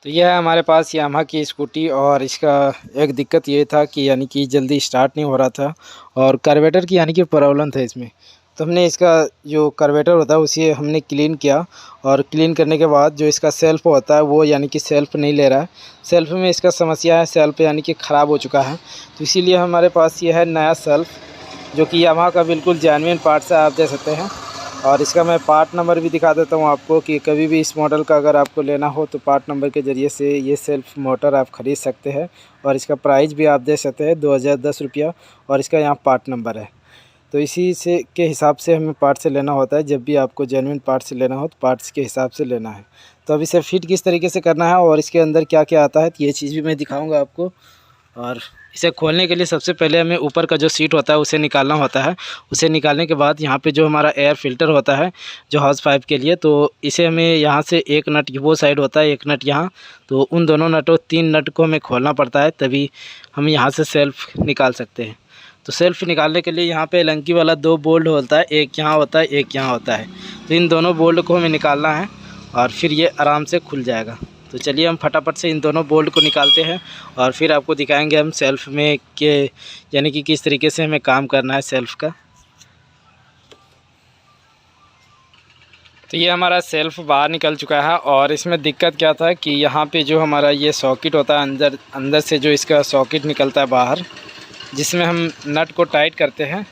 तो यह है हमारे पास यामाहा की स्कूटी और इसका एक दिक्कत ये था कि यानी कि जल्दी स्टार्ट नहीं हो रहा था और कार्बोरेटर की यानी कि प्रॉब्लम था इसमें। तो हमने इसका जो कार्बोरेटर होता है उसे हमने क्लीन किया और क्लीन करने के बाद जो इसका सेल्फ़ होता है वो यानी कि सेल्फ़ नहीं ले रहा है। सेल्फ़ में इसका समस्या है, सेल्फ़ यानी कि ख़राब हो चुका है। तो इसीलिए हमारे पास ये है नया सेल्फ़ जो कि यामाहा का बिल्कुल जेन्युइन पार्ट्स है, आप दे सकते हैं। और इसका मैं पार्ट नंबर भी दिखा देता हूँ आपको कि कभी भी इस मॉडल का अगर आपको लेना हो तो पार्ट नंबर के ज़रिए से ये सेल्फ़ मोटर आप ख़रीद सकते हैं। और इसका प्राइस भी आप दे सकते हैं 2010 रुपया और इसका यहाँ पार्ट नंबर है। तो इसी से के हिसाब से हमें पार्ट से लेना होता है। जब भी आपको जेन्युइन पार्ट से लेना हो तो पार्ट्स के हिसाब से लेना है। तो अब इसे फिट किस तरीके से करना है और इसके अंदर क्या क्या आता है तो ये चीज़ भी मैं दिखाऊँगा आपको। और इसे खोलने के लिए सबसे पहले हमें ऊपर का जो सीट होता है उसे निकालना होता है। उसे निकालने के बाद यहाँ पे जो हमारा एयर फ़िल्टर होता है जो हॉर्स पाइप के लिए, तो इसे हमें यहाँ से एक नट वो साइड होता है, एक नट यहाँ, तो उन दोनों नटों 3 नट को हमें खोलना पड़ता है, तभी हम यहाँ से सेल्फ़ निकाल सकते हैं। तो सेल्फ़ निकालने के लिए यहाँ पे एलंकी वाला 2 बोल्ट होता है, एक यहाँ होता है, एक यहाँ होता है। तो इन दोनों बोल्ट को हमें निकालना है और फिर ये आराम से खुल जाएगा। तो चलिए हम फटाफट से इन दोनों बोल्ट को निकालते हैं और फिर आपको दिखाएंगे हम सेल्फ़ में कि यानी कि किस तरीके से हमें काम करना है सेल्फ़ का। तो ये हमारा सेल्फ़ बाहर निकल चुका है और इसमें दिक्कत क्या था कि यहाँ पे जो हमारा ये सॉकेट होता है, अंदर से जो इसका सॉकेट निकलता है बाहर, जिसमें हम नट को टाइट करते हैं,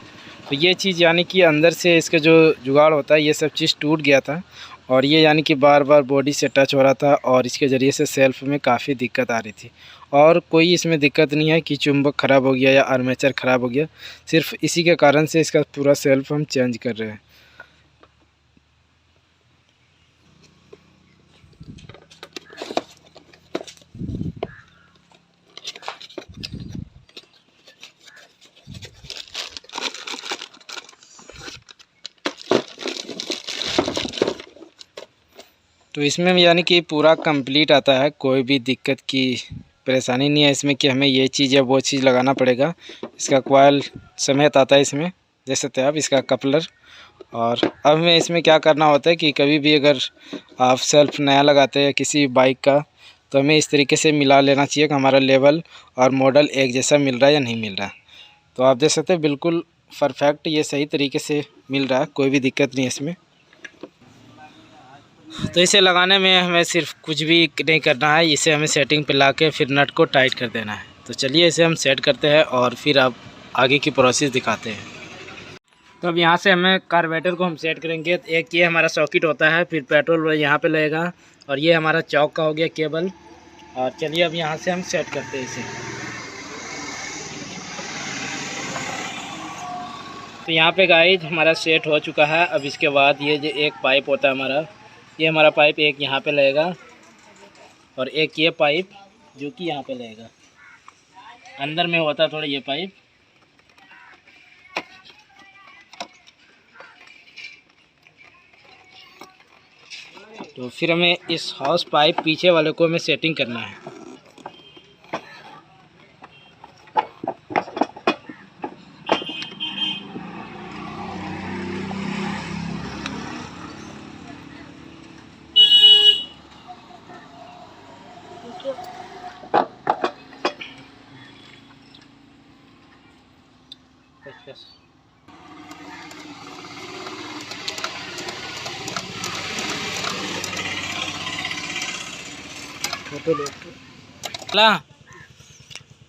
तो ये चीज़ यानी कि अंदर से इसका जो जुगाड़ होता है ये सब चीज़ टूट गया था और ये यानी कि बार बार बॉडी से टच हो रहा था और इसके ज़रिए से सेल्फ़ में काफ़ी दिक्कत आ रही थी। और कोई इसमें दिक्कत नहीं है कि चुंबक ख़राब हो गया या आर्मेचर ख़राब हो गया, सिर्फ इसी के कारण से इसका पूरा सेल्फ़ हम चेंज कर रहे हैं। तो इसमें यानी कि पूरा कंप्लीट आता है, कोई भी दिक्कत की परेशानी नहीं है इसमें कि हमें ये चीज़ या वो चीज़ लगाना पड़ेगा। इसका कॉइल समेत आता है इसमें, देख सकते हैं आप, इसका कपलर। और अब हमें इसमें क्या करना होता है कि कभी भी अगर आप सेल्फ़ नया लगाते हैं किसी बाइक का, तो हमें इस तरीके से मिला लेना चाहिए कि हमारा लेवल और मॉडल एक जैसा मिल रहा है या नहीं मिल रहा है। तो आप देख सकते हैं बिल्कुल परफेक्ट ये सही तरीके से मिल रहा है, कोई भी दिक्कत नहीं है इसमें। तो इसे लगाने में हमें सिर्फ कुछ भी नहीं करना है, इसे हमें सेटिंग पे ला के फिर नट को टाइट कर देना है। तो चलिए इसे हम सेट करते हैं और फिर आप आगे की प्रोसेस दिखाते हैं। तो अब यहाँ से हमें कार्बोरेटर को हम सेट करेंगे। तो एक ये हमारा सॉकेट होता है, फिर पेट्रोल यहाँ पे लगेगा और ये हमारा चौक का हो गया केबल। और चलिए अब यहाँ से हम सेट करते हैं इसे। तो यहाँ पे गाइस हमारा सेट हो चुका है। अब इसके बाद ये जो एक पाइप होता है हमारा, ये हमारा पाइप एक यहाँ पे लगेगा और एक ये पाइप जो कि यहाँ पे लगेगा। अंदर में होता है थोड़ा ये पाइप। तो फिर हमें इस हाउस पाइप पीछे वाले को हमें सेटिंग करना है।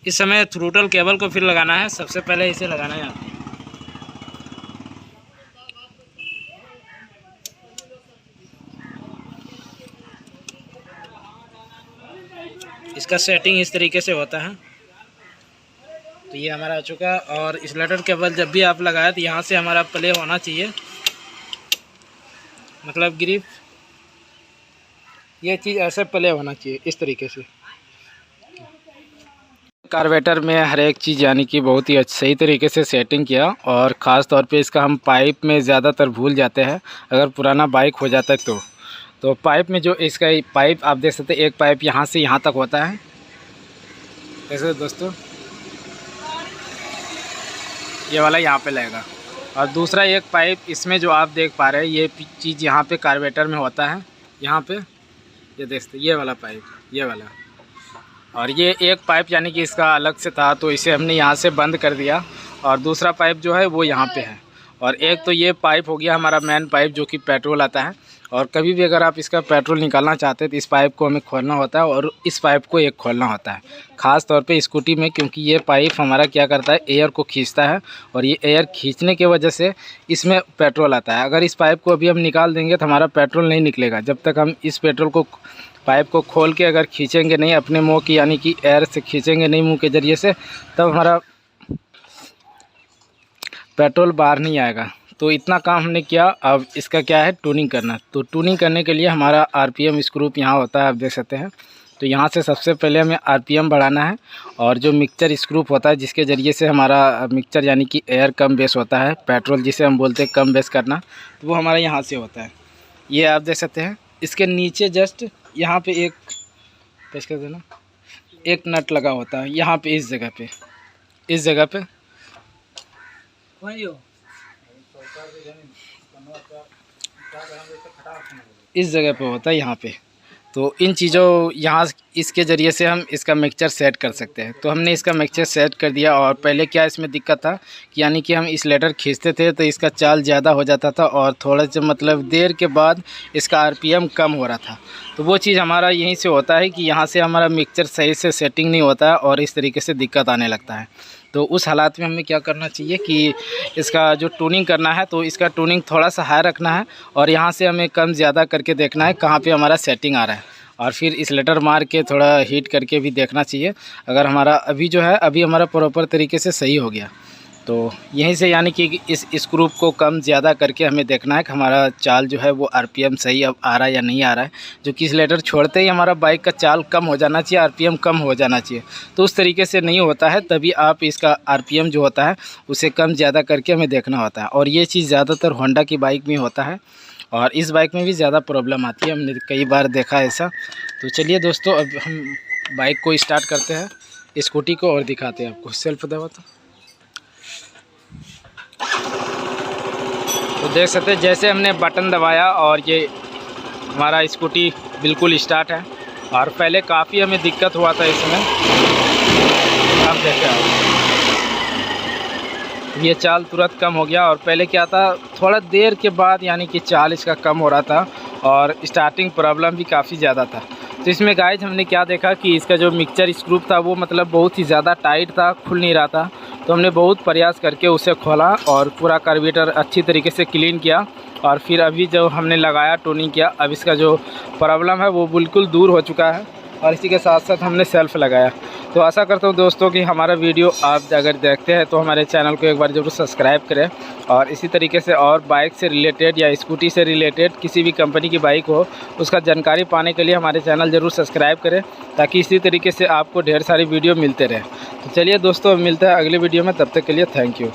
इस समय थ्रोटल केबल को फिर लगाना है। सबसे पहले इसे लगाना है आपको। इसका सेटिंग इस तरीके से होता है। तो ये हमारा आ चुका। और इस लेटर केबल जब भी आप लगाए तो यहाँ से हमारा प्ले होना चाहिए, मतलब ग्रिप, ये चीज़ ऐसे प्ले होना चाहिए इस तरीके से। कार्बोरेटर में हर एक चीज़ यानी कि बहुत ही सही तरीके से सेटिंग किया। और ख़ास तौर पे इसका हम पाइप में ज़्यादातर भूल जाते हैं अगर पुराना बाइक हो जाता है तो पाइप में जो इसका पाइप आप देख सकते हैं, एक पाइप यहाँ से यहाँ तक होता है जैसे दोस्तों, ये वाला यहाँ पे लगेगा। और दूसरा एक पाइप इसमें जो आप देख पा रहे हैं, ये चीज़ यहाँ पे कार्बोरेटर में होता है, यहाँ पे ये देख सकते ये वाला पाइप। ये वाला। और ये एक पाइप यानी कि इसका अलग से था, तो इसे हमने यहाँ से बंद कर दिया, और दूसरा पाइप जो है वो यहाँ पे है। और एक तो ये पाइप हो गया हमारा मेन पाइप जो कि पेट्रोल आता है। और कभी भी अगर आप इसका पेट्रोल निकालना चाहते हैं तो इस पाइप को हमें खोलना होता है, और इस पाइप को एक खोलना होता है ख़ास तौर पे स्कूटी में, क्योंकि ये पाइप हमारा क्या करता है, एयर को खींचता है, और ये एयर खींचने की वजह से इसमें पेट्रोल आता है। अगर इस पाइप को अभी हम निकाल देंगे तो हमारा पेट्रोल नहीं निकलेगा। जब तक हम इस पेट्रोल को पाइप को खोल के अगर खींचेंगे नहीं अपने मुँह की यानी कि एयर से खींचेंगे नहीं मुँह के ज़रिए से, तब हमारा पेट्रोल बाहर नहीं आएगा। तो इतना काम हमने किया। अब इसका क्या है, ट्यूनिंग करना। तो ट्यूनिंग करने के लिए हमारा आरपीएम स्क्रू यहाँ होता है, आप देख सकते हैं। तो यहाँ से सबसे पहले हमें आरपीएम बढ़ाना है, और जो मिक्सचर स्क्रू होता है जिसके ज़रिए से हमारा मिक्सचर यानी कि एयर कम बेस होता है, पेट्रोल जिसे हम बोलते हैं कम बेस करना, तो वो हमारा यहाँ से होता है। ये आप देख सकते हैं। इसके नीचे जस्ट यहाँ पे एक पेश कर देना, एक नट लगा होता है यहाँ पे, इस जगह पे इस जगह पे होता है यहाँ पे। तो इन चीज़ों यहाँ इसके ज़रिए से हम इसका मिक्सचर सेट कर सकते हैं। तो हमने इसका मिक्सचर सेट कर दिया। और पहले क्या इसमें दिक्कत था कि यानी कि हम इस लेटर खींचते थे तो इसका चाल ज़्यादा हो जाता था, और थोड़ा सा मतलब देर के बाद इसका आरपीएम कम हो रहा था। तो वो चीज़ हमारा यहीं से होता है कि यहाँ से हमारा मिक्सचर सही से सेटिंग नहीं होता है, और इस तरीके से दिक्कत आने लगता है। तो उस हालात में हमें क्या करना चाहिए कि इसका जो ट्यूनिंग करना है, तो इसका ट्यूनिंग थोड़ा सा हाई रखना है, और यहाँ से हमें कम ज़्यादा करके देखना है कहाँ पे हमारा सेटिंग आ रहा है, और फिर इस लेटर मार के थोड़ा हीट करके भी देखना चाहिए। अगर हमारा अभी जो है अभी हमारा प्रॉपर तरीके से सही हो गया, तो यहीं से यानी कि इस स्क्रू को कम ज़्यादा करके हमें देखना है कि हमारा चाल जो है वो आरपीएम सही अब आ रहा है या नहीं आ रहा है। जो कि इस लेटर छोड़ते ही हमारा बाइक का चाल कम हो जाना चाहिए, आरपीएम कम हो जाना चाहिए। तो उस तरीके से नहीं होता है, तभी आप इसका आरपीएम जो होता है उसे कम ज़्यादा करके हमें देखना होता है। और ये चीज़ ज़्यादातर होंडा की बाइक में होता है, और इस बाइक में भी ज़्यादा प्रॉब्लम आती है, हमने कई बार देखा है ऐसा। तो चलिए दोस्तों, अब हम बाइक को स्टार्ट करते हैं, स्कूटी को, और दिखाते हैं आपको। सेल्फ दबा तो देख सकते हैं जैसे हमने बटन दबाया और ये हमारा स्कूटी बिल्कुल स्टार्ट है। और पहले काफ़ी हमें दिक्कत हुआ था इसमें, अब देखें आप, ये चाल तुरंत कम हो गया। और पहले क्या था, थोड़ा देर के बाद यानी कि चाल इसका कम हो रहा था, और स्टार्टिंग प्रॉब्लम भी काफ़ी ज़्यादा था। तो इसमें गाइज हमने क्या देखा कि इसका जो मिक्सचर स्क्रू था वो मतलब बहुत ही ज़्यादा टाइट था, खुल नहीं रहा था। तो हमने बहुत प्रयास करके उसे खोला और पूरा कार्बोरेटर अच्छी तरीके से क्लीन किया, और फिर अभी जो हमने लगाया, ट्यूनिंग किया, अब इसका जो प्रॉब्लम है वो बिल्कुल दूर हो चुका है। और इसी के साथ साथ हमने सेल्फ लगाया। तो आशा करता हूँ दोस्तों कि हमारा वीडियो आप अगर देखते हैं तो हमारे चैनल को एक बार ज़रूर सब्सक्राइब करें, और इसी तरीके से और बाइक से रिलेटेड या स्कूटी से रिलेटेड किसी भी कंपनी की बाइक हो उसका जानकारी पाने के लिए हमारे चैनल ज़रूर सब्सक्राइब करें, ताकि इसी तरीके से आपको ढेर सारी वीडियो मिलते रहे। तो चलिए दोस्तों, मिलता है अगले वीडियो में, तब तक के लिए थैंक यू।